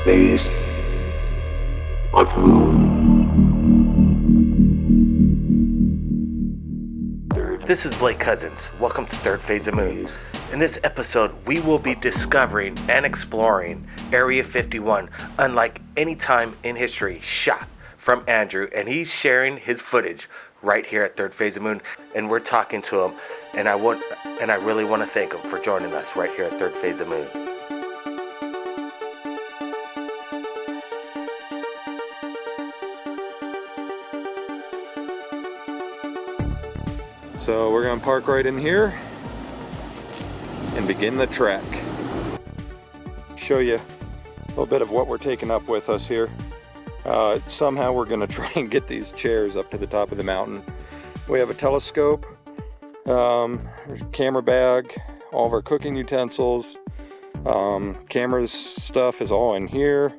phase of moon. This is Blake Cousins. Welcome to Third Phase of Moon. In this episode, we will be discovering and exploring Area 51, unlike any time in history, shot from Andrew, and he's sharing his footage right here at Third Phase of Moon, and we're talking to him, and I really want to thank him for joining us right here at Third Phase of Moon. So we're gonna park right in here and begin the trek. Show you a little bit of what we're taking up with us here. Somehow we're gonna try and get these chairs up to the top of the mountain. We have a telescope, there's a camera bag, all of our cooking utensils, cameras stuff is all in here,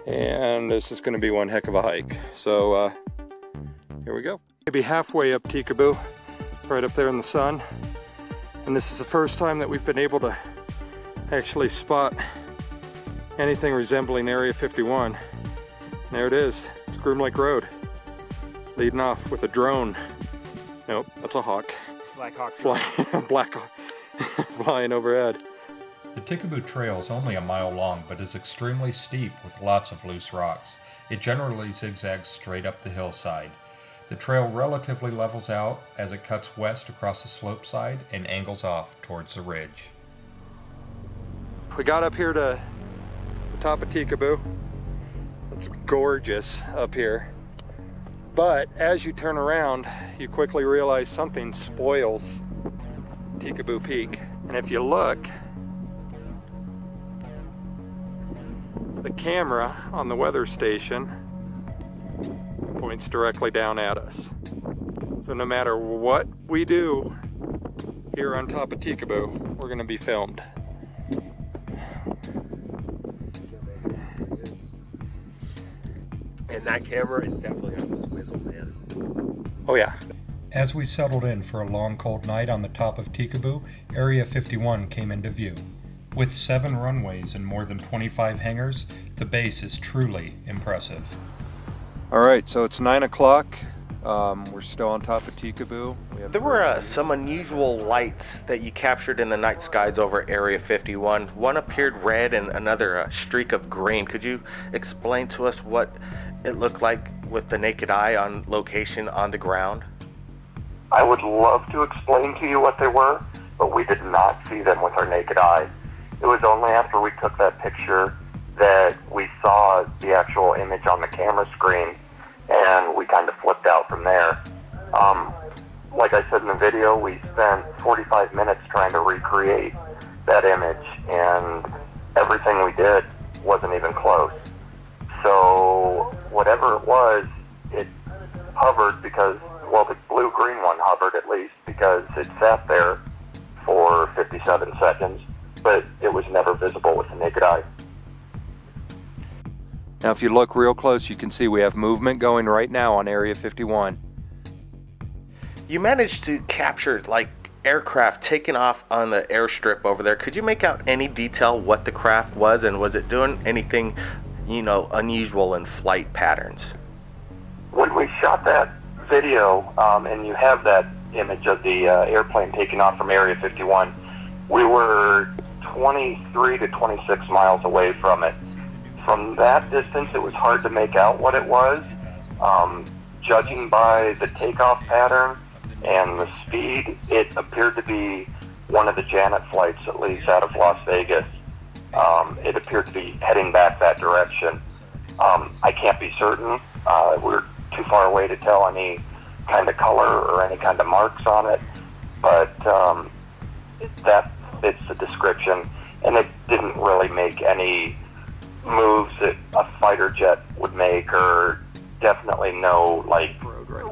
and this is gonna be one heck of a hike. So here we go. Maybe halfway up Tikaboo. It's right up there in the sun. And this is the first time that we've been able to actually spot anything resembling Area 51. There it is. It's Groom Lake Road. Leading off with a drone. Nope, that's a hawk. Black Hawk. Black Hawk flying overhead. The Tikaboo Trail is only a mile long, but is extremely steep with lots of loose rocks. It generally zigzags straight up the hillside. The trail relatively levels out as it cuts west across the slope side and angles off towards the ridge. We got up here to the top of Tikaboo. It's gorgeous up here. But as you turn around, you quickly realize something spoils Tikaboo Peak. And if you look, the camera on the weather station points directly down at us. So no matter what we do here on top of Tikaboo, we're going to be filmed. And that camera is definitely on the swizzle, man. Oh yeah. As we settled in for a long cold night on the top of Tikaboo, Area 51 came into view. With 7 runways and more than 25 hangars, the base is truly impressive. All right, so it's 9 o'clock. We're still on top of Tikaboo. There were some unusual lights that you captured in the night skies over Area 51. One appeared red and another a streak of green. Could you explain to us what it looked like with the naked eye on location on the ground? I would love to explain to you what they were, but we did not see them with our naked eye. It was only after we took that picture that we saw the actual image on the camera screen, and we kind of flipped out from there. Like I said in the video, we spent 45 minutes trying to recreate that image, and everything we did wasn't even close. So whatever it was, it hovered because, well, the blue-green one hovered at least because it sat there for 57 seconds, but it was never visible with the naked eye. Now if you look real close, you can see we have movement going right now on Area 51. You managed to capture like aircraft taking off on the airstrip over there. Could you make out any detail what the craft was, and was it doing anything, unusual in flight patterns? When we shot that video, and you have that image of the airplane taking off from Area 51, we were 23 to 26 miles away from it. From that distance, it was hard to make out what it was. Judging by the takeoff pattern and the speed, it appeared to be one of the Janet flights, at least out of Las Vegas. It appeared to be heading back that direction. I can't be certain. We're too far away to tell any kind of color or any kind of marks on it, but that fits the description, and it didn't really make any moves that a fighter jet would make, or definitely no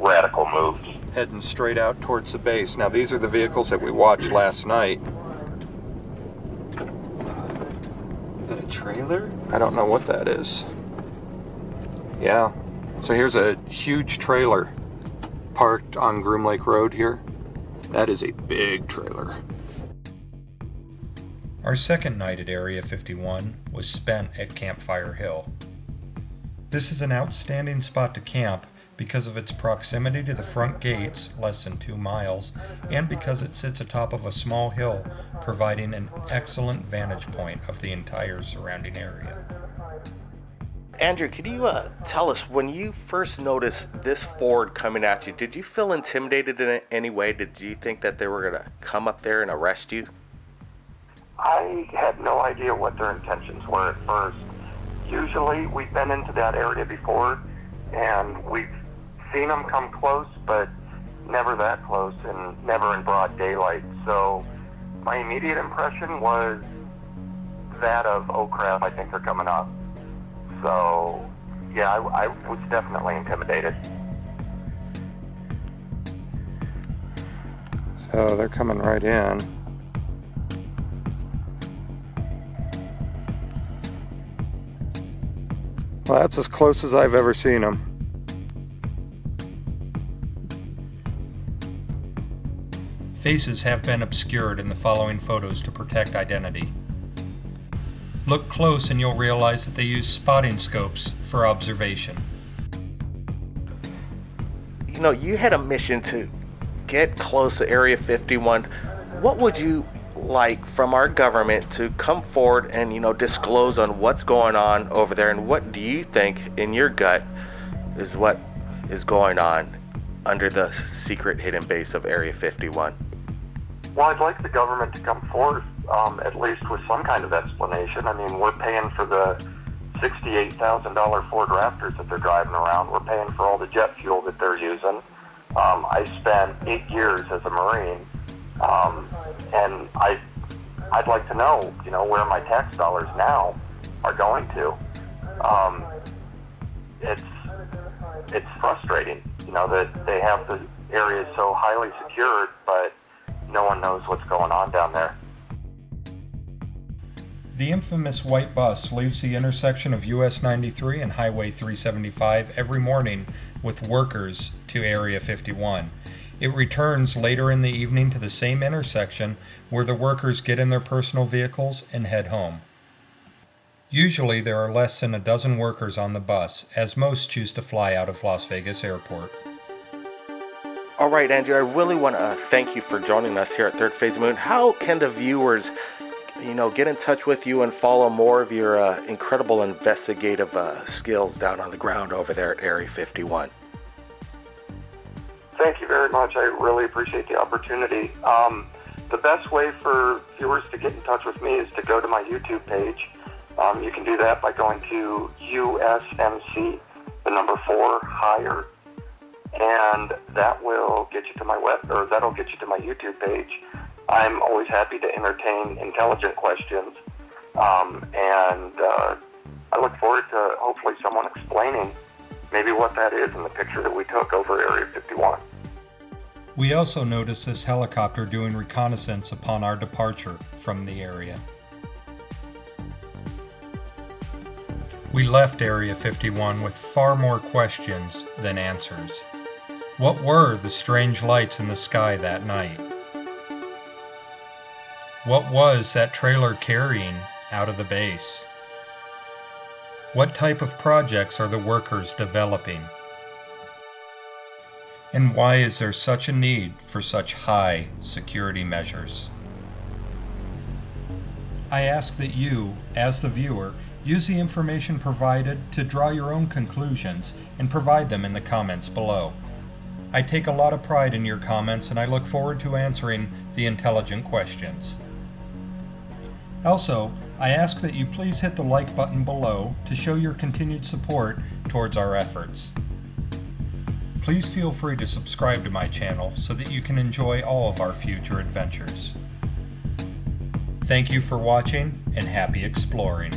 radical moves. Heading straight out towards the base. Now these are the vehicles that we watched last night. Is that a trailer? I don't know what that is. Yeah. So here's a huge trailer parked on Groom Lake Road here. That is a big trailer. Our second night at Area 51 was spent at Campfire Hill. This is an outstanding spot to camp because of its proximity to the front gates, less than 2 miles, and because it sits atop of a small hill, providing an excellent vantage point of the entire surrounding area. Andrew, could you tell us, when you first noticed this Ford coming at you, did you feel intimidated in any way? Did you think that they were going to come up there and arrest you? I had no idea what their intentions were at first. Usually, we've been into that area before, and we've seen them come close, but never that close and never in broad daylight. So my immediate impression was that of, oh crap, I think they're coming up. So yeah, I was definitely intimidated. So they're coming right in. Well, that's as close as I've ever seen them. Faces have been obscured in the following photos to protect identity. Look close and you'll realize that they use spotting scopes for observation. You know, you had a mission to get close to Area 51. What would you like from our government to come forward and, disclose on what's going on over there, and what do you think in your gut is what is going on under the secret hidden base of Area 51? Well, I'd like the government to come forth at least with some kind of explanation. I mean, we're paying for the $68,000 Ford Raptors that they're driving around. We're paying for all the jet fuel that they're using. I spent 8 years as a Marine, and I'd like to know, where my tax dollars now are going to. It's frustrating, that they have the areas so highly secured, but no one knows what's going on down there. The infamous white bus leaves the intersection of US 93 and Highway 375 every morning with workers to Area 51. It returns later in the evening to the same intersection where the workers get in their personal vehicles and head home. Usually there are less than a dozen workers on the bus, as most choose to fly out of Las Vegas Airport. All right, Andrew, I really want to thank you for joining us here at Third Phase of the Moon. How can the viewers, get in touch with you and follow more of your incredible investigative skills down on the ground over there at Area 51? Thank you very much. I really appreciate the opportunity. The best way for viewers to get in touch with me is to go to my YouTube page. You can do that by going to USMC, the number 4, higher, and that will get you to that'll get you to my YouTube page. I'm always happy to entertain intelligent questions, and I look forward to hopefully someone explaining maybe what that is in the picture that we took over Area 51. We also noticed this helicopter doing reconnaissance upon our departure from the area. We left Area 51 with far more questions than answers. What were the strange lights in the sky that night? What was that trailer carrying out of the base? What type of projects are the workers developing? And why is there such a need for such high security measures? I ask that you, as the viewer, use the information provided to draw your own conclusions and provide them in the comments below. I take a lot of pride in your comments, and I look forward to answering the intelligent questions. Also, I ask that you please hit the like button below to show your continued support towards our efforts. Please feel free to subscribe to my channel so that you can enjoy all of our future adventures. Thank you for watching, and happy exploring.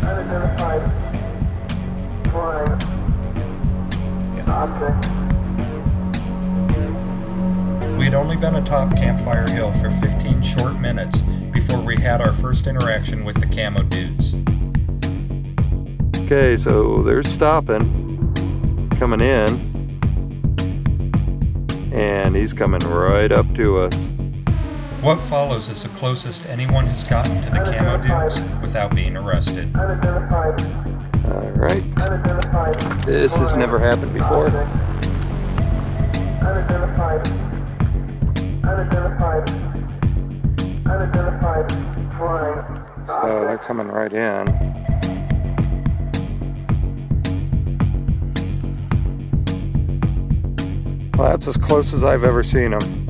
Unidentified flying object. We had only been atop Campfire Hill for 15 short minutes before we had our first interaction with the camo dudes. Okay, so they're stopping, coming in, and he's coming right up to us. What follows is the closest anyone has gotten to the camo dudes without being arrested. All right. This has never happened before. So they're coming right in. Well, that's as close as I've ever seen them.